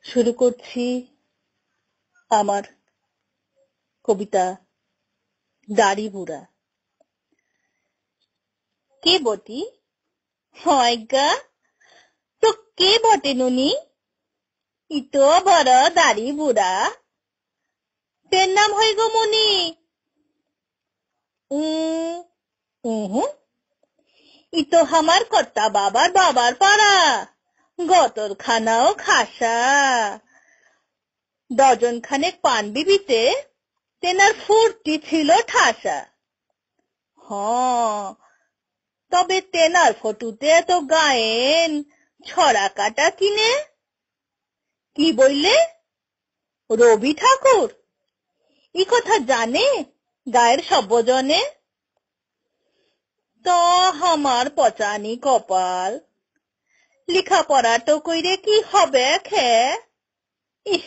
শুরু করছি আমার কবিতা দাড়ি বুড়া। কে বটি? হয়গা তো কে বটে নুনি? ইতো বড় দাড়ি বুড়া, তের নাম হয় গো মনি। উহু, ইতো আমার কর্তা বাবার বাবার পাড়া, গতর খানাও খাসা। ডজন খানেক পান বিবিতে তেনার ফুর্তি ছিল ঠাসা। তবে তেনার ফটুতে তো গায়েন ছড়া কাটা কিনে। কি বললে? রবি ঠাকুর? ই কথা জানে গায়ের সব্বজনে? তো আমার পচানি কপাল, লেখাপড়া তো কইরে কি হবে খে? ইহ,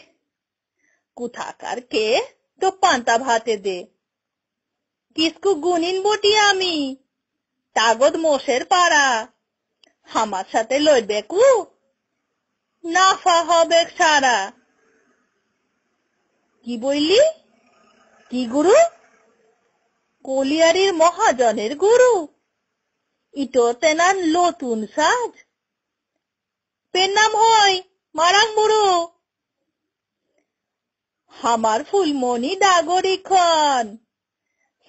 কোথাকার কে তো পান্তা ভাতে দে। কিসকু গুনিন বটি আমি, তাগদ মোষের পাড়া। আমার সাথে লড়বে কু, নাফা হবে সারা। কি বললি? কি গুরু? কলিয়ারির মহাজনের গুরু? ইটো তেনার নতুন সাজ। পেন নাম হয় মারাং বুড়ো। আমার ফুলমণি ডাগরি খন,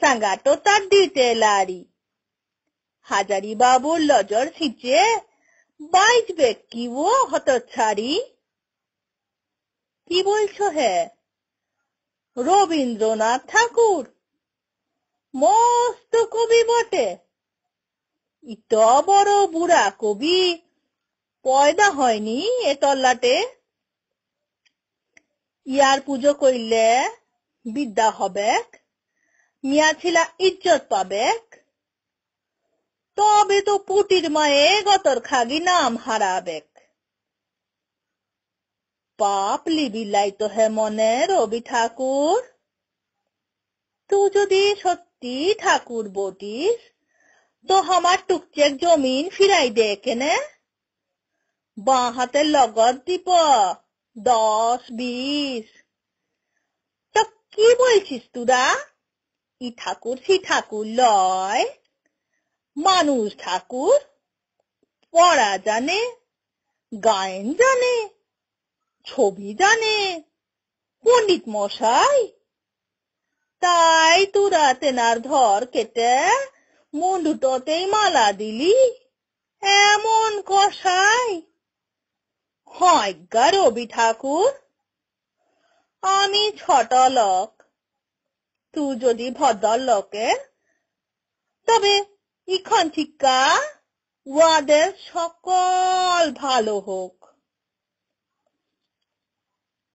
সাঙ্গাটো তার দিতে লারি। হাজারি বাবুর লজর ছিচে বাইজবে কি ও হতচ্ছাড়ি। কি বলছো হে? রবীন্দ্রনাথ ঠাকুর মস্ত কবি বটে। ইত বড় বুড়া কবি পয়দা হয়নি এ তল্লাটে। ইয়ার পুজো কইলে বিদ্যা হবেক, মিয়া ছিলা ইজ্জত পাবেক। তবে তো পুটির মায়ে গতর খাগি নাম হারাবেক। পাপ লিবিলাই তো হে মনে রবি ঠাকুর। তুই যদি সত্যি ঠাকুর বটিস তো আমার টুকচেক জমিন ফিরাই দে কেনে। বাঁ হাতের লগত দিব 10-20। তো কি বলছিস তোরা? ই ঠাকুর সি ঠাকুর লয়, মানুষ ঠাকুর। পড়া জানে, গায়েন জানে, ছবি জানে, পণ্ডিত মশাই। তাই তোরা তেনার ধর কেটে মুন্ডুটোতেই মালা দিলি। এমন কষাই হয় গা রবি ঠাকুর। আমি ছোট লোক, তুই যদি ভদ্রলোকের, তবে ইখন থিকা ওয়াদের সকল ভালো হোক।